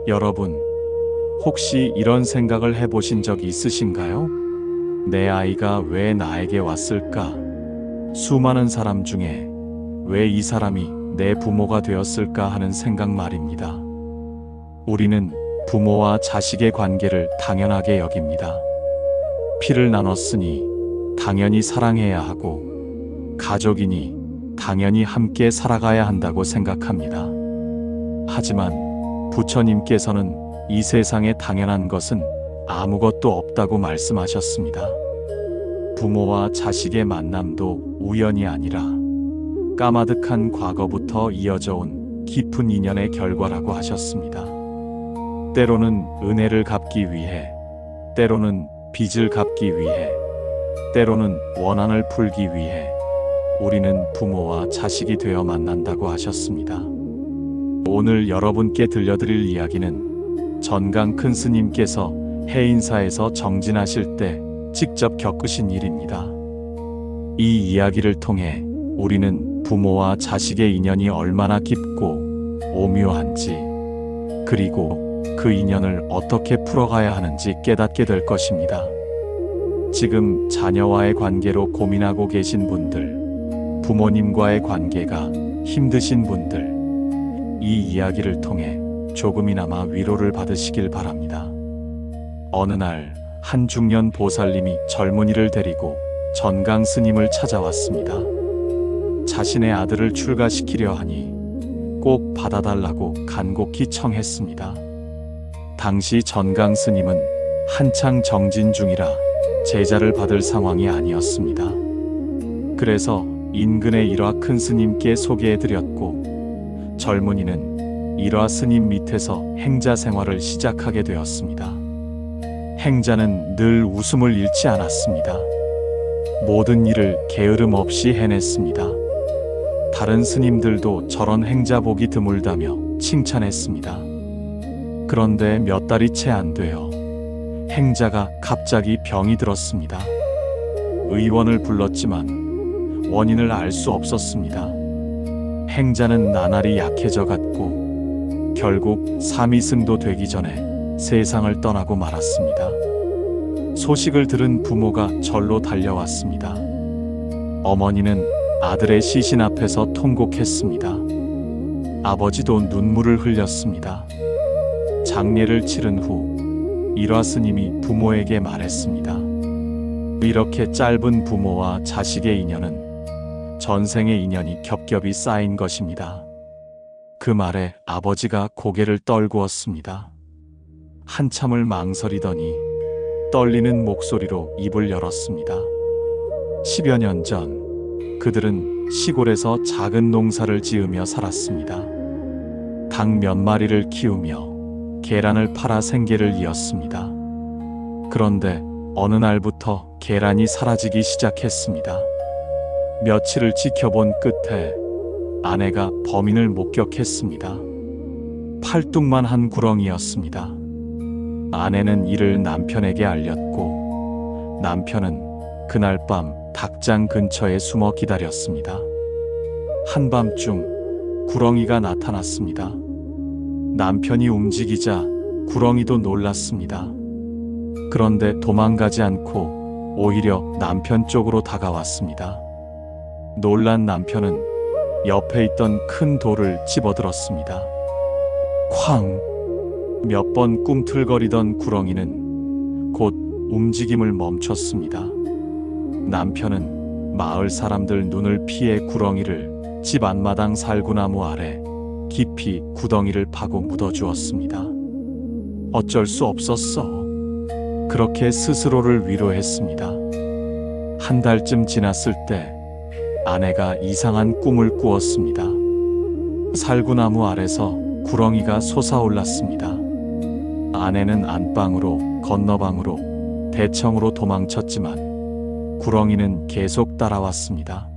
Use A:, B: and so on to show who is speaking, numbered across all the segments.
A: 여러분, 혹시 이런 생각을 해보신 적 있으신가요? 내 아이가 왜 나에게 왔을까? 수많은 사람 중에 왜 이 사람이 내 부모가 되었을까 하는 생각 말입니다. 우리는 부모와 자식의 관계를 당연하게 여깁니다. 피를 나눴으니 당연히 사랑해야 하고, 가족이니 당연히 함께 살아가야 한다고 생각합니다. 하지만 부처님께서는 이 세상에 당연한 것은 아무것도 없다고 말씀하셨습니다. 부모와 자식의 만남도 우연이 아니라 까마득한 과거부터 이어져 온 깊은 인연의 결과라고 하셨습니다. 때로는 은혜를 갚기 위해, 때로는 빚을 갚기 위해, 때로는 원한을 풀기 위해 우리는 부모와 자식이 되어 만난다고 하셨습니다. 오늘 여러분께 들려드릴 이야기는 전강 큰 스님께서 해인사에서 정진하실 때 직접 겪으신 일입니다. 이 이야기를 통해 우리는 부모와 자식의 인연이 얼마나 깊고 오묘한지, 그리고 그 인연을 어떻게 풀어가야 하는지 깨닫게 될 것입니다. 지금 자녀와의 관계로 고민하고 계신 분들, 부모님과의 관계가 힘드신 분들, 이 이야기를 통해 조금이나마 위로를 받으시길 바랍니다. 어느 날 한 중년 보살님이 젊은이를 데리고 전강 스님을 찾아왔습니다. 자신의 아들을 출가시키려 하니 꼭 받아달라고 간곡히 청했습니다. 당시 전강 스님은 한창 정진 중이라 제자를 받을 상황이 아니었습니다. 그래서 인근의 일화 큰 스님께 소개해드렸고, 젊은이는 일화 스님 밑에서 행자 생활을 시작하게 되었습니다. 행자는 늘 웃음을 잃지 않았습니다. 모든 일을 게으름 없이 해냈습니다. 다른 스님들도 저런 행자 보기 드물다며 칭찬했습니다. 그런데 몇 달이 채 안 되어 행자가 갑자기 병이 들었습니다. 의원을 불렀지만 원인을 알 수 없었습니다. 행자는 나날이 약해져 갔고 결국 사미승도 되기 전에 세상을 떠나고 말았습니다. 소식을 들은 부모가 절로 달려왔습니다. 어머니는 아들의 시신 앞에서 통곡했습니다. 아버지도 눈물을 흘렸습니다. 장례를 치른 후 일화 스님이 부모에게 말했습니다. 이렇게 짧은 부모와 자식의 인연은 전생의 인연이 겹겹이 쌓인 것입니다. 그 말에 아버지가 고개를 떨구었습니다. 한참을 망설이더니 떨리는 목소리로 입을 열었습니다. 10여 년 전 그들은 시골에서 작은 농사를 지으며 살았습니다. 닭 몇 마리를 키우며 계란을 팔아 생계를 이었습니다. 그런데 어느 날부터 계란이 사라지기 시작했습니다. 며칠을 지켜본 끝에 아내가 범인을 목격했습니다. 팔뚝만 한 구렁이였습니다. 아내는 이를 남편에게 알렸고, 남편은 그날 밤 닭장 근처에 숨어 기다렸습니다. 한밤중 구렁이가 나타났습니다. 남편이 움직이자 구렁이도 놀랐습니다. 그런데 도망가지 않고 오히려 남편 쪽으로 다가왔습니다. 놀란 남편은 옆에 있던 큰 돌을 집어들었습니다. 쾅! 몇 번 꿈틀거리던 구렁이는 곧 움직임을 멈췄습니다. 남편은 마을 사람들 눈을 피해 구렁이를 집 앞마당 살구나무 아래 깊이 구덩이를 파고 묻어주었습니다. 어쩔 수 없었어. 그렇게 스스로를 위로했습니다. 한 달쯤 지났을 때 아내가 이상한 꿈을 꾸었습니다. 살구나무 아래서 구렁이가 솟아올랐습니다. 아내는 안방으로, 건너방으로, 대청으로 도망쳤지만 구렁이는 계속 따라왔습니다.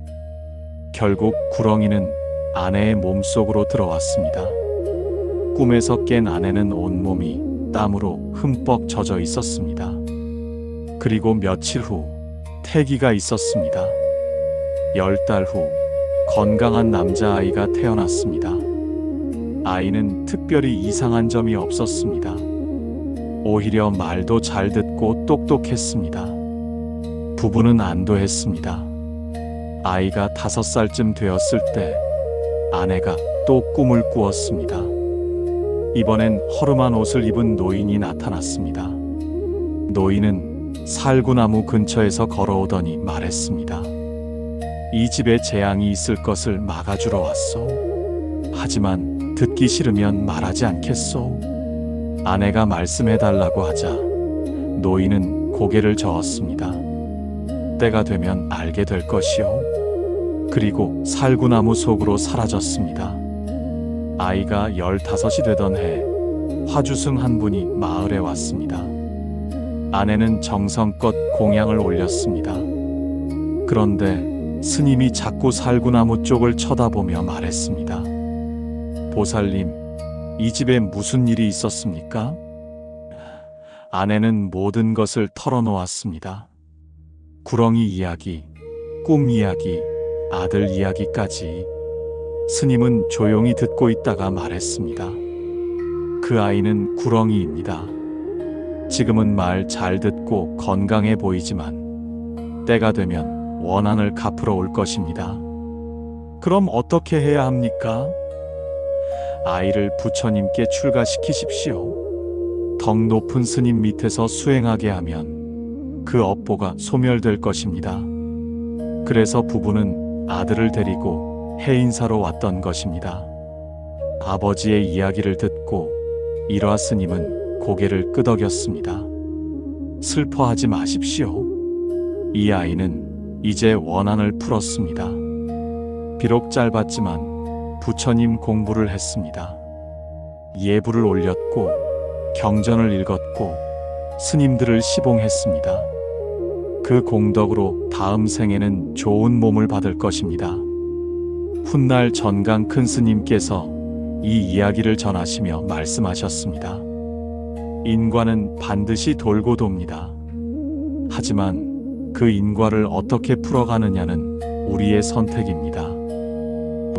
A: 결국 구렁이는 아내의 몸속으로 들어왔습니다. 꿈에서 깬 아내는 온몸이 땀으로 흠뻑 젖어 있었습니다. 그리고 며칠 후 태기가 있었습니다. 10달 후 건강한 남자아이가 태어났습니다. 아이는 특별히 이상한 점이 없었습니다. 오히려 말도 잘 듣고 똑똑했습니다. 부부는 안도했습니다. 아이가 5살쯤 되었을 때 아내가 또 꿈을 꾸었습니다. 이번엔 허름한 옷을 입은 노인이 나타났습니다. 노인은 살구나무 근처에서 걸어오더니 말했습니다. 이 집에 재앙이 있을 것을 막아주러 왔소. 하지만 듣기 싫으면 말하지 않겠소. 아내가 말씀해달라고 하자 노인은 고개를 저었습니다. 때가 되면 알게 될 것이요. 그리고 살구나무 속으로 사라졌습니다. 아이가 15이 되던 해 화주승 한 분이 마을에 왔습니다. 아내는 정성껏 공양을 올렸습니다. 그런데 스님이 자꾸 살구나무 쪽을 쳐다보며 말했습니다. 보살님, 이 집에 무슨 일이 있었습니까? 아내는 모든 것을 털어놓았습니다. 구렁이 이야기, 꿈 이야기, 아들 이야기까지. 스님은 조용히 듣고 있다가 말했습니다. 그 아이는 구렁이입니다. 지금은 말 잘 듣고 건강해 보이지만 때가 되면 원한을 갚으러 올 것입니다. 그럼 어떻게 해야 합니까? 아이를 부처님께 출가시키십시오. 덕 높은 스님 밑에서 수행하게 하면 그 업보가 소멸될 것입니다. 그래서 부부는 아들을 데리고 해인사로 왔던 것입니다. 아버지의 이야기를 듣고 일화 스님은 고개를 끄덕였습니다. 슬퍼하지 마십시오. 이 아이는 이제 원한을 풀었습니다. 비록 짧았지만 부처님 공부를 했습니다. 예불을 올렸고 경전을 읽었고 스님들을 시봉했습니다. 그 공덕으로 다음 생에는 좋은 몸을 받을 것입니다. 훗날 전강 큰 스님께서 이 이야기를 전하시며 말씀하셨습니다. 인과는 반드시 돌고 돕니다. 하지만 그 인과를 어떻게 풀어가느냐는 우리의 선택입니다.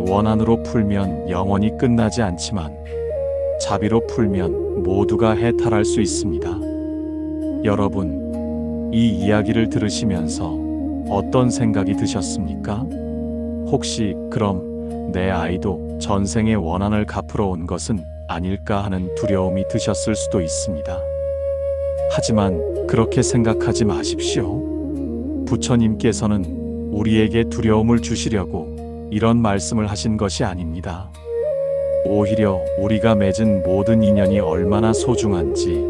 A: 원한으로 풀면 영원히 끝나지 않지만 자비로 풀면 모두가 해탈할 수 있습니다. 여러분, 이 이야기를 들으시면서 어떤 생각이 드셨습니까? 혹시 그럼 내 아이도 전생의 원한을 갚으러 온 것은 아닐까 하는 두려움이 드셨을 수도 있습니다. 하지만 그렇게 생각하지 마십시오. 부처님께서는 우리에게 두려움을 주시려고 이런 말씀을 하신 것이 아닙니다. 오히려 우리가 맺은 모든 인연이 얼마나 소중한지,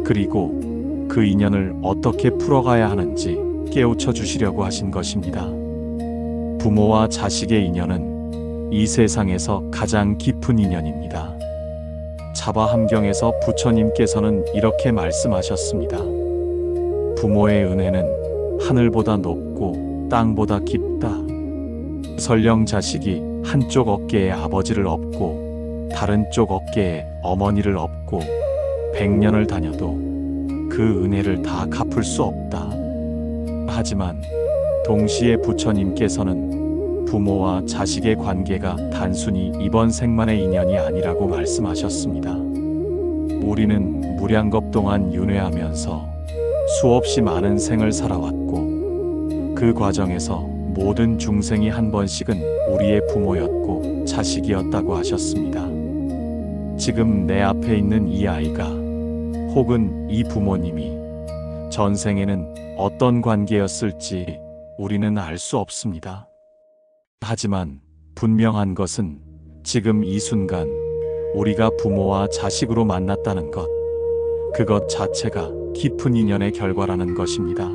A: 그리고 그 인연을 어떻게 풀어가야 하는지 깨우쳐 주시려고 하신 것입니다. 부모와 자식의 인연은 이 세상에서 가장 깊은 인연입니다. 자바함경에서 부처님께서는 이렇게 말씀하셨습니다. 부모의 은혜는 하늘보다 높고 땅보다 깊다. 설령 자식이 한쪽 어깨에 아버지를 업고 다른 쪽 어깨에 어머니를 업고 100년을 다녀도 그 은혜를 다 갚을 수 없다. 하지만 동시에 부처님께서는 부모와 자식의 관계가 단순히 이번 생만의 인연이 아니라고 말씀하셨습니다. 우리는 무량겁 동안 윤회하면서 수없이 많은 생을 살아왔고 그 과정에서 모든 중생이 한 번씩은 우리의 부모였고 자식이었다고 하셨습니다. 지금 내 앞에 있는 이 아이가 혹은 이 부모님이 전생에는 어떤 관계였을지 우리는 알 수 없습니다. 하지만 분명한 것은 지금 이 순간 우리가 부모와 자식으로 만났다는 것, 그것 자체가 깊은 인연의 결과라는 것입니다.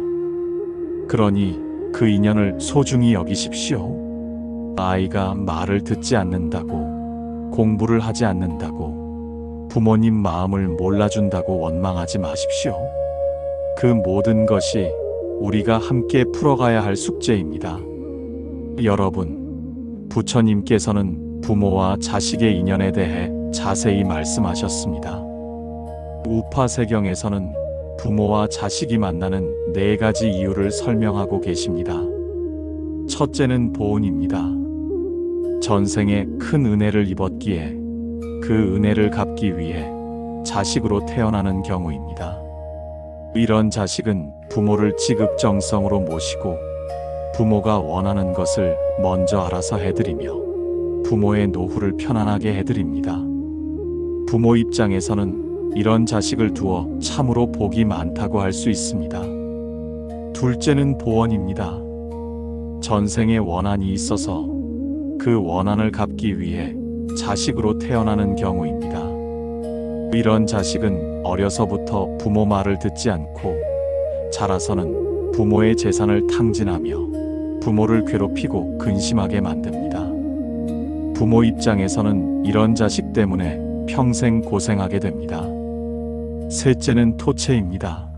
A: 그러니 그 인연을 소중히 여기십시오. 아이가 말을 듣지 않는다고, 공부를 하지 않는다고, 부모님 마음을 몰라준다고 원망하지 마십시오. 그 모든 것이 우리가 함께 풀어가야 할 숙제입니다. 여러분, 부처님께서는 부모와 자식의 인연에 대해 자세히 말씀하셨습니다. 우파세경에서는 부모와 자식이 만나는 4가지 이유를 설명하고 계십니다. 첫째는 보은입니다. 전생에 큰 은혜를 입었기에 그 은혜를 갚기 위해 자식으로 태어나는 경우입니다. 이런 자식은 부모를 지극정성으로 모시고 부모가 원하는 것을 먼저 알아서 해드리며 부모의 노후를 편안하게 해드립니다. 부모 입장에서는 이런 자식을 두어 참으로 복이 많다고 할 수 있습니다. 둘째는 보원입니다. 전생에 원한이 있어서 그 원한을 갚기 위해 자식으로 태어나는 경우입니다. 이런 자식은 어려서부터 부모 말을 듣지 않고 자라서는 부모의 재산을 탕진하며 부모를 괴롭히고 근심하게 만듭니다. 부모 입장에서는 이런 자식 때문에 평생 고생하게 됩니다. 셋째는 토체입니다.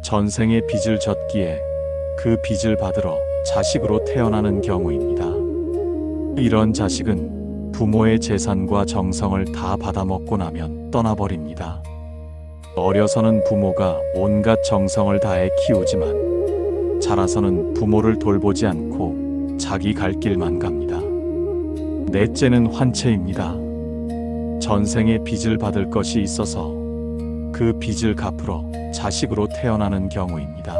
A: 전생에 빚을 졌기에 그 빚을 받으러 자식으로 태어나는 경우입니다. 이런 자식은 부모의 재산과 정성을 다 받아먹고 나면 떠나버립니다. 어려서는 부모가 온갖 정성을 다해 키우지만 자라서는 부모를 돌보지 않고 자기 갈 길만 갑니다. 넷째는 환체입니다. 전생에 빚을 받을 것이 있어서 그 빚을 갚으러 자식으로 태어나는 경우입니다.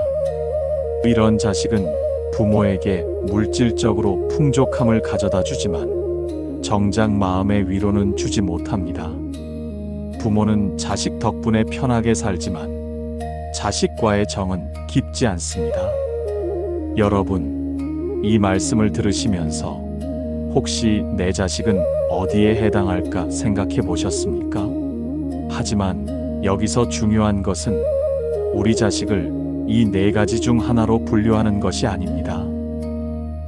A: 이런 자식은 부모에게 물질적으로 풍족함을 가져다 주지만 정작 마음의 위로는 주지 못합니다. 부모는 자식 덕분에 편하게 살지만 자식과의 정은 깊지 않습니다. 여러분, 이 말씀을 들으시면서 혹시 내 자식은 어디에 해당할까 생각해 보셨습니까? 하지만 여기서 중요한 것은 우리 자식을 이 네 가지 중 하나로 분류하는 것이 아닙니다.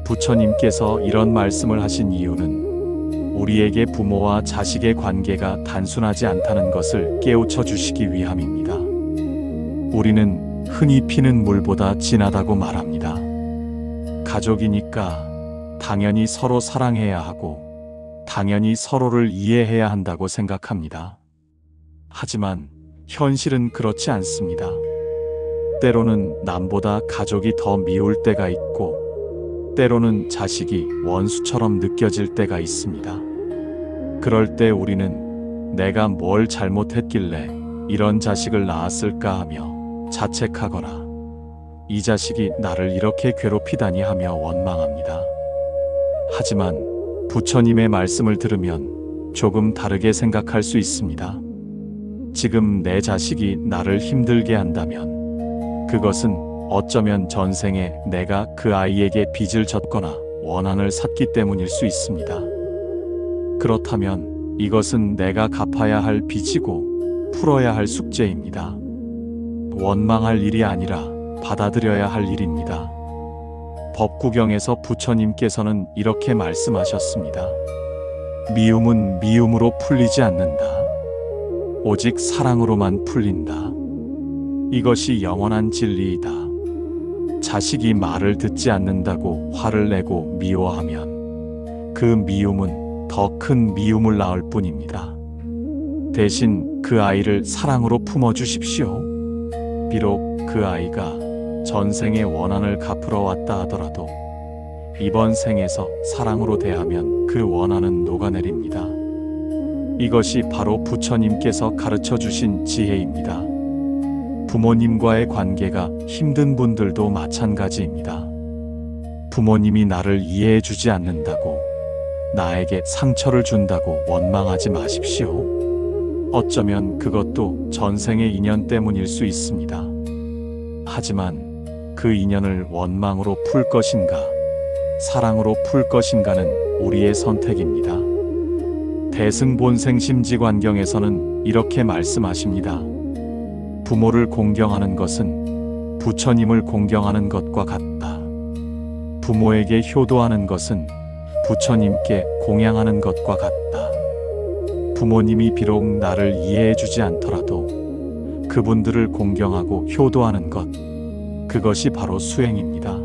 A: 부처님께서 이런 말씀을 하신 이유는 우리에게 부모와 자식의 관계가 단순하지 않다는 것을 깨우쳐 주시기 위함입니다. 우리는 흔히 피는 물보다 진하다고 말합니다. 가족이니까 당연히 서로 사랑해야 하고 당연히 서로를 이해해야 한다고 생각합니다. 하지만 현실은 그렇지 않습니다. 때로는 남보다 가족이 더 미울 때가 있고 때로는 자식이 원수처럼 느껴질 때가 있습니다. 그럴 때 우리는 내가 뭘 잘못했길래 이런 자식을 낳았을까 하며 자책하거나 이 자식이 나를 이렇게 괴롭히다니 하며 원망합니다. 하지만 부처님의 말씀을 들으면 조금 다르게 생각할 수 있습니다. 지금 내 자식이 나를 힘들게 한다면 그것은 어쩌면 전생에 내가 그 아이에게 빚을 졌거나 원한을 샀기 때문일 수 있습니다. 그렇다면 이것은 내가 갚아야 할 빚이고 풀어야 할 숙제입니다. 원망할 일이 아니라 받아들여야 할 일입니다. 법구경에서 부처님께서는 이렇게 말씀하셨습니다. 미움은 미움으로 풀리지 않는다. 오직 사랑으로만 풀린다. 이것이 영원한 진리이다. 자식이 말을 듣지 않는다고 화를 내고 미워하면 그 미움은 더 큰 미움을 낳을 뿐입니다. 대신 그 아이를 사랑으로 품어주십시오. 비록 그 아이가 전생의 원한을 갚으러 왔다 하더라도 이번 생에서 사랑으로 대하면 그 원한은 녹아내립니다. 이것이 바로 부처님께서 가르쳐 주신 지혜입니다. 부모님과의 관계가 힘든 분들도 마찬가지입니다. 부모님이 나를 이해해 주지 않는다고 나에게 상처를 준다고 원망하지 마십시오. 어쩌면 그것도 전생의 인연 때문일 수 있습니다. 하지만 그 인연을 원망으로 풀 것인가, 사랑으로 풀 것인가는 우리의 선택입니다. 대승본생심지관경에서는 이렇게 말씀하십니다. 부모를 공경하는 것은 부처님을 공경하는 것과 같다. 부모에게 효도하는 것은 부처님께 공양하는 것과 같다. 부모님이 비록 나를 이해해 주지 않더라도 그분들을 공경하고 효도하는 것, 그것이 바로 수행입니다.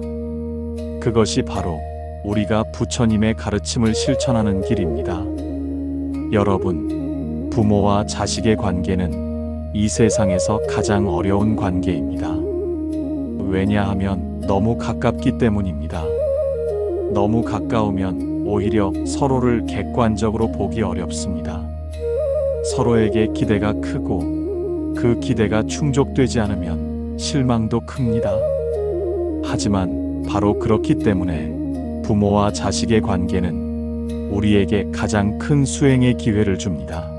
A: 그것이 바로 우리가 부처님의 가르침을 실천하는 길입니다. 여러분, 부모와 자식의 관계는 이 세상에서 가장 어려운 관계입니다. 왜냐하면 너무 가깝기 때문입니다. 너무 가까우면 오히려 서로를 객관적으로 보기 어렵습니다. 서로에게 기대가 크고 그 기대가 충족되지 않으면 실망도 큽니다. 하지만 바로 그렇기 때문에 부모와 자식의 관계는 우리에게 가장 큰 수행의 기회를 줍니다.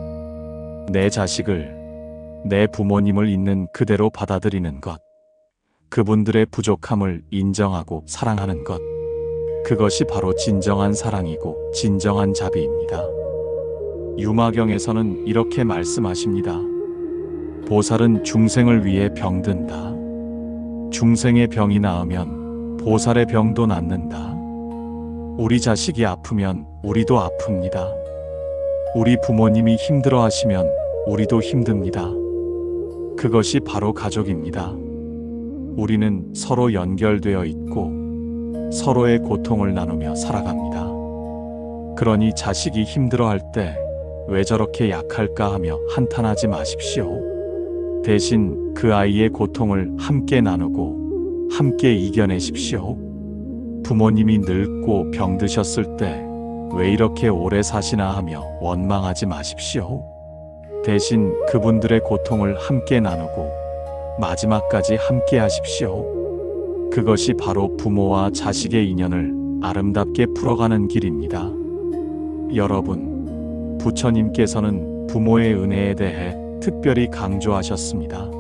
A: 내 자식을, 내 부모님을 있는 그대로 받아들이는 것, 그분들의 부족함을 인정하고 사랑하는 것, 그것이 바로 진정한 사랑이고 진정한 자비입니다. 유마경에서는 이렇게 말씀하십니다. 보살은 중생을 위해 병든다. 중생의 병이 나으면 보살의 병도 낫는다. 우리 자식이 아프면 우리도 아픕니다. 우리 부모님이 힘들어 하시면 우리도 힘듭니다. 그것이 바로 가족입니다. 우리는 서로 연결되어 있고 서로의 고통을 나누며 살아갑니다. 그러니 자식이 힘들어할 때 왜 저렇게 약할까 하며 한탄하지 마십시오. 대신 그 아이의 고통을 함께 나누고 함께 이겨내십시오. 부모님이 늙고 병드셨을 때 왜 이렇게 오래 사시나 하며 원망하지 마십시오. 대신 그분들의 고통을 함께 나누고 마지막까지 함께 하십시오. 그것이 바로 부모와 자식의 인연을 아름답게 풀어가는 길입니다. 여러분, 부처님께서는 부모의 은혜에 대해 특별히 강조하셨습니다.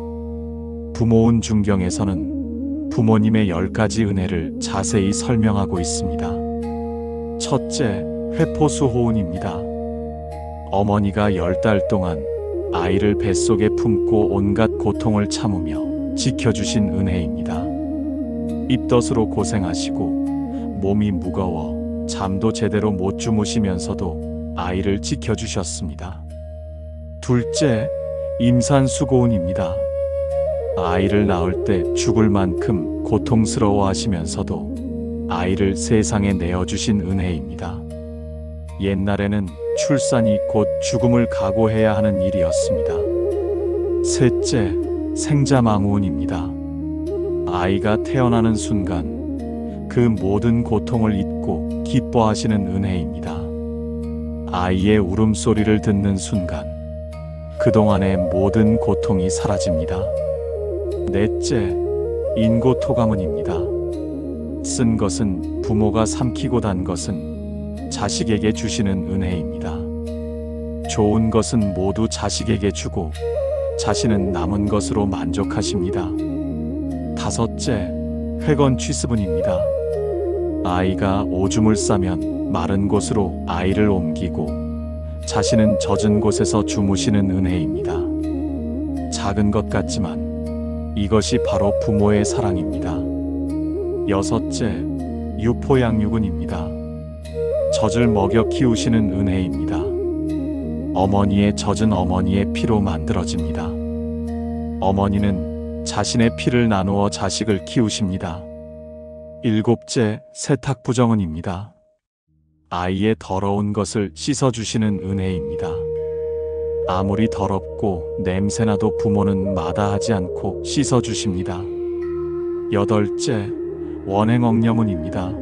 A: 부모운 중경에서는 부모님의 10가지 은혜를 자세히 설명하고 있습니다. 첫째, 회포수호운입니다. 어머니가 10달 동안 아이를 뱃속에 품고 온갖 고통을 참으며 지켜주신 은혜입니다. 입덧으로 고생하시고 몸이 무거워 잠도 제대로 못 주무시면서도 아이를 지켜주셨습니다. 둘째, 임산수고운입니다. 아이를 낳을 때 죽을 만큼 고통스러워 하시면서도 아이를 세상에 내어주신 은혜입니다. 옛날에는 출산이 곧 죽음을 각오해야 하는 일이었습니다. 셋째, 생자망우운입니다. 아이가 태어나는 순간 그 모든 고통을 잊고 기뻐하시는 은혜입니다. 아이의 울음소리를 듣는 순간 그동안의 모든 고통이 사라집니다. 넷째, 인고토감운입니다. 쓴 것은 부모가 삼키고 단 것은 자식에게 주시는 은혜입니다. 좋은 것은 모두 자식에게 주고 자신은 남은 것으로 만족하십니다. 다섯째, 회건취습운입니다. 아이가 오줌을 싸면 마른 곳으로 아이를 옮기고 자신은 젖은 곳에서 주무시는 은혜입니다. 작은 것 같지만 이것이 바로 부모의 사랑입니다. 여섯째, 유포양육운입니다. 젖을 먹여 키우시는 은혜입니다. 어머니의 젖은 어머니의 피로 만들어집니다. 어머니는 자신의 피를 나누어 자식을 키우십니다. 일곱째, 세탁부정운입니다. 아이의 더러운 것을 씻어주시는 은혜입니다. 아무리 더럽고 냄새나도 부모는 마다하지 않고 씻어주십니다. 여덟째, 원행억념운입니다.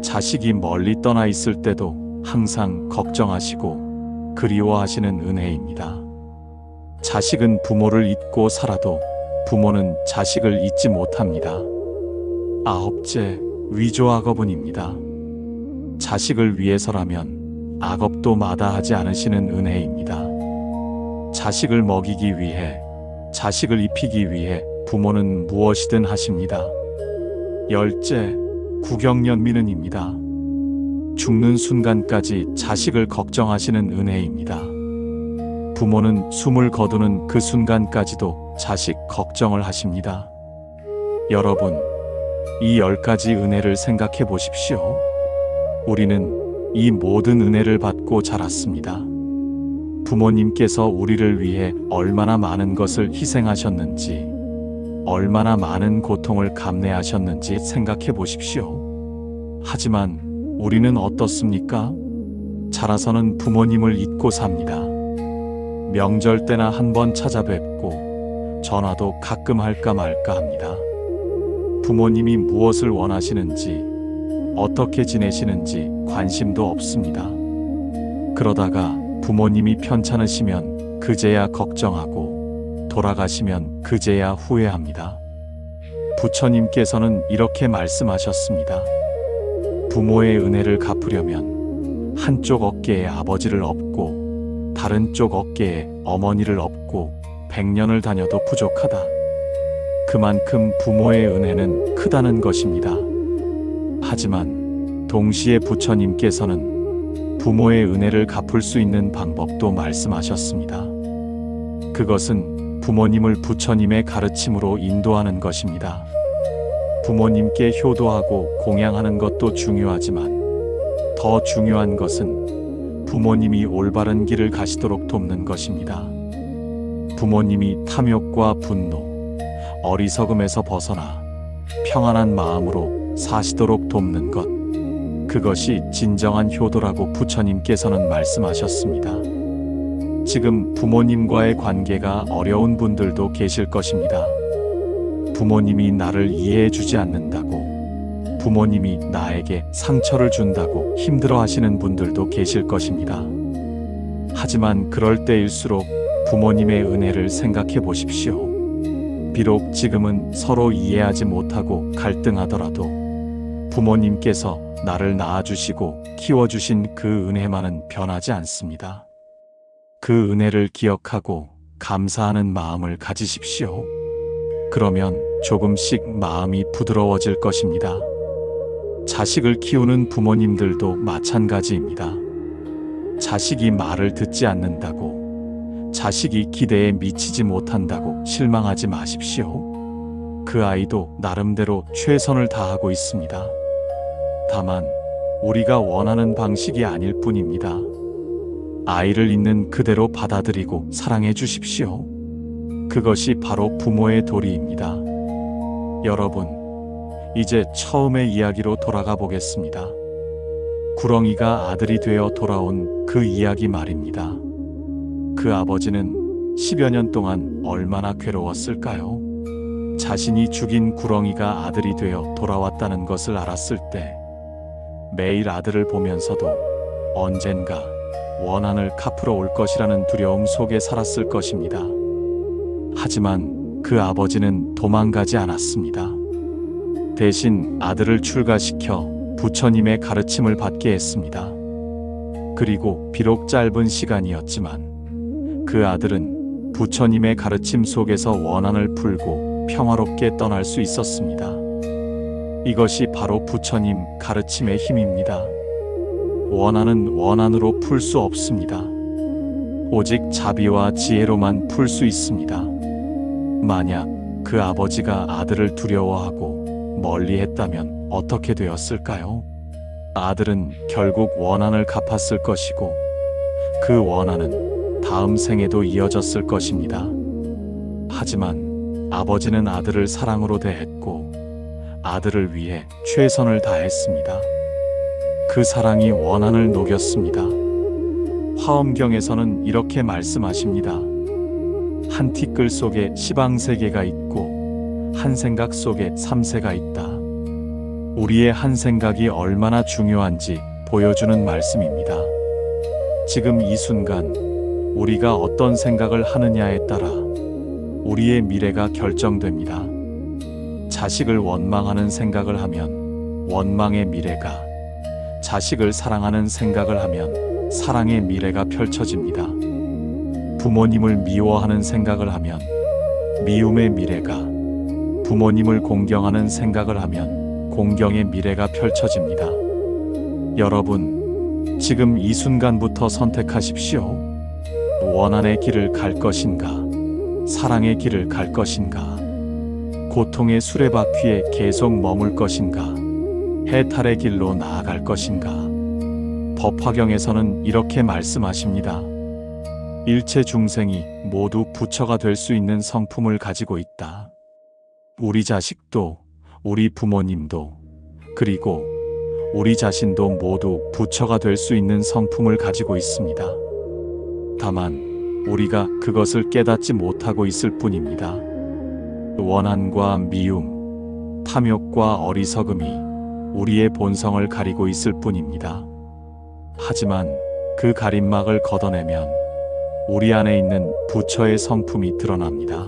A: 자식이 멀리 떠나 있을 때도 항상 걱정하시고 그리워하시는 은혜입니다. 자식은 부모를 잊고 살아도 부모는 자식을 잊지 못합니다. 아홉째, 위조악업운입니다. 자식을 위해서라면 악업도 마다하지 않으시는 은혜입니다. 자식을 먹이기 위해, 자식을 입히기 위해 부모는 무엇이든 하십니다. 열째, 구경연민운입니다. 죽는 순간까지 자식을 걱정하시는 은혜입니다. 부모는 숨을 거두는 그 순간까지도 자식 걱정을 하십니다. 여러분, 이 10가지 은혜를 생각해 보십시오. 우리는 이 모든 은혜를 받고 자랐습니다. 부모님께서 우리를 위해 얼마나 많은 것을 희생하셨는지, 얼마나 많은 고통을 감내하셨는지 생각해 보십시오. 하지만 우리는 어떻습니까? 자라서는 부모님을 잊고 삽니다. 명절 때나 한번 찾아뵙고 전화도 가끔 할까 말까 합니다. 부모님이 무엇을 원하시는지, 어떻게 지내시는지 관심도 없습니다. 그러다가 부모님이 편찮으시면 그제야 걱정하고 돌아가시면 그제야 후회합니다. 부처님께서는 이렇게 말씀하셨습니다. 부모의 은혜를 갚으려면 한쪽 어깨에 아버지를 업고 다른 쪽 어깨에 어머니를 업고 100년을 다녀도 부족하다. 그만큼 부모의 은혜는 크다는 것입니다. 하지만 동시에 부처님께서는 부모의 은혜를 갚을 수 있는 방법도 말씀하셨습니다. 그것은 부모님을 부처님의 가르침으로 인도하는 것입니다. 부모님께 효도하고 공양하는 것도 중요하지만 더 중요한 것은 부모님이 올바른 길을 가시도록 돕는 것입니다. 부모님이 탐욕과 분노, 어리석음에서 벗어나 평안한 마음으로 사시도록 돕는 것, 그것이 진정한 효도라고 부처님께서는 말씀하셨습니다. 지금 부모님과의 관계가 어려운 분들도 계실 것입니다. 부모님이 나를 이해해 주지 않는다고, 부모님이 나에게 상처를 준다고 힘들어 하시는 분들도 계실 것입니다. 하지만 그럴 때일수록 부모님의 은혜를 생각해 보십시오. 비록 지금은 서로 이해하지 못하고 갈등하더라도 부모님께서 나를 낳아주시고 키워주신 그 은혜만은 변하지 않습니다. 그 은혜를 기억하고 감사하는 마음을 가지십시오. 그러면 조금씩 마음이 부드러워질 것입니다. 자식을 키우는 부모님들도 마찬가지입니다. 자식이 말을 듣지 않는다고, 자식이 기대에 미치지 못한다고 실망하지 마십시오. 그 아이도 나름대로 최선을 다하고 있습니다. 다만 우리가 원하는 방식이 아닐 뿐입니다. 아이를 있는 그대로 받아들이고 사랑해 주십시오. 그것이 바로 부모의 도리입니다. 여러분, 이제 처음의 이야기로 돌아가 보겠습니다. 구렁이가 아들이 되어 돌아온 그 이야기 말입니다. 그 아버지는 10여 년 동안 얼마나 괴로웠을까요? 자신이 죽인 구렁이가 아들이 되어 돌아왔다는 것을 알았을 때 매일 아들을 보면서도 언젠가 원한을 갚으러 올 것이라는 두려움 속에 살았을 것입니다. 하지만 그 아버지는 도망가지 않았습니다. 대신 아들을 출가시켜 부처님의 가르침을 받게 했습니다. 그리고 비록 짧은 시간이었지만 그 아들은 부처님의 가르침 속에서 원한을 풀고 평화롭게 떠날 수 있었습니다. 이것이 바로 부처님 가르침의 힘입니다. 원한은 원한으로 풀 수 없습니다. 오직 자비와 지혜로만 풀 수 있습니다. 만약 그 아버지가 아들을 두려워하고 멀리 했다면 어떻게 되었을까요? 아들은 결국 원한을 갚았을 것이고 그 원한은 다음 생에도 이어졌을 것입니다. 하지만 아버지는 아들을 사랑으로 대했고 아들을 위해 최선을 다했습니다. 그 사랑이 원한을 녹였습니다. 화엄경에서는 이렇게 말씀하십니다. 한 티끌 속에 시방세계가 있고 한 생각 속에 삼세가 있다. 우리의 한 생각이 얼마나 중요한지 보여주는 말씀입니다. 지금 이 순간 우리가 어떤 생각을 하느냐에 따라 우리의 미래가 결정됩니다. 자식을 원망하는 생각을 하면 원망의 미래가, 자식을 사랑하는 생각을 하면 사랑의 미래가 펼쳐집니다. 부모님을 미워하는 생각을 하면 미움의 미래가, 부모님을 공경하는 생각을 하면 공경의 미래가 펼쳐집니다. 여러분, 지금 이 순간부터 선택하십시오. 원한의 길을 갈 것인가, 사랑의 길을 갈 것인가, 고통의 수레바퀴에 계속 머물 것인가, 해탈의 길로 나아갈 것인가. 법화경에서는 이렇게 말씀하십니다. 일체 중생이 모두 부처가 될 수 있는 성품을 가지고 있다. 우리 자식도, 우리 부모님도, 그리고 우리 자신도 모두 부처가 될 수 있는 성품을 가지고 있습니다. 다만 우리가 그것을 깨닫지 못하고 있을 뿐입니다. 원한과 미움, 탐욕과 어리석음이 우리의 본성을 가리고 있을 뿐입니다. 하지만 그 가림막을 걷어내면 우리 안에 있는 부처의 성품이 드러납니다.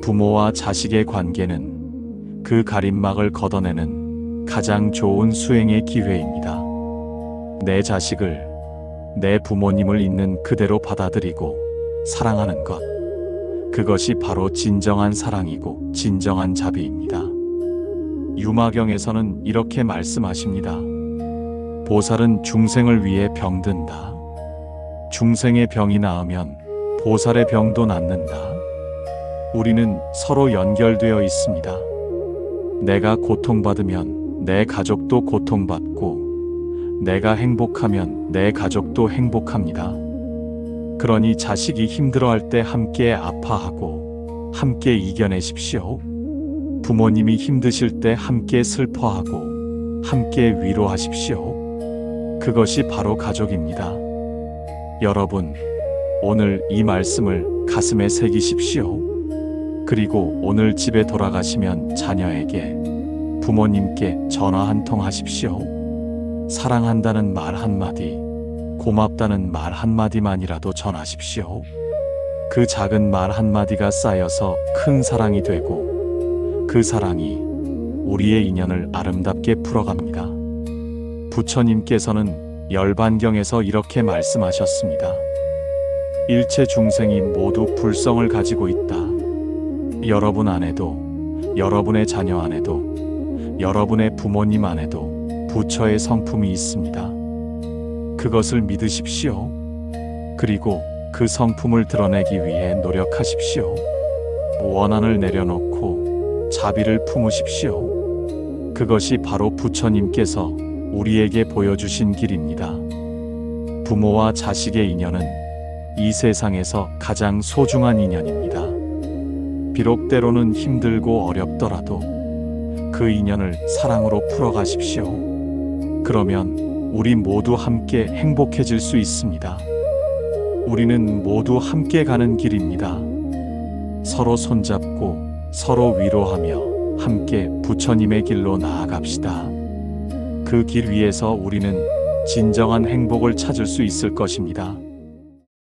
A: 부모와 자식의 관계는 그 가림막을 걷어내는 가장 좋은 수행의 기회입니다. 내 자식을, 내 부모님을 있는 그대로 받아들이고 사랑하는 것, 그것이 바로 진정한 사랑이고 진정한 자비입니다. 유마경에서는 이렇게 말씀하십니다. 보살은 중생을 위해 병든다. 중생의 병이 나으면 보살의 병도 낫는다. 우리는 서로 연결되어 있습니다. 내가 고통받으면 내 가족도 고통받고, 내가 행복하면 내 가족도 행복합니다. 그러니 자식이 힘들어할 때 함께 아파하고 함께 이겨내십시오. 부모님이 힘드실 때 함께 슬퍼하고 함께 위로하십시오. 그것이 바로 가족입니다. 여러분, 오늘 이 말씀을 가슴에 새기십시오. 그리고 오늘 집에 돌아가시면 자녀에게, 부모님께 전화 한 통 하십시오. 사랑한다는 말 한마디, 고맙다는 말 한마디만이라도 전하십시오. 그 작은 말 한마디가 쌓여서 큰 사랑이 되고, 그 사랑이 우리의 인연을 아름답게 풀어갑니다. 부처님께서는 열반경에서 이렇게 말씀하셨습니다. 일체 중생이 모두 불성을 가지고 있다. 여러분 안에도, 여러분의 자녀 안에도, 여러분의 부모님 안에도 부처의 성품이 있습니다. 그것을 믿으십시오. 그리고 그 성품을 드러내기 위해 노력하십시오. 원한을 내려놓고 자비를 품으십시오. 그것이 바로 부처님께서 우리에게 보여주신 길입니다. 부모와 자식의 인연은 이 세상에서 가장 소중한 인연입니다. 비록 때로는 힘들고 어렵더라도 그 인연을 사랑으로 풀어가십시오. 그러면 우리 모두 함께 행복해질 수 있습니다. 우리는 모두 함께 가는 길입니다. 서로 손잡고 서로 위로하며 함께 부처님의 길로 나아갑시다. 그 길 위에서 우리는 진정한 행복을 찾을 수 있을 것입니다.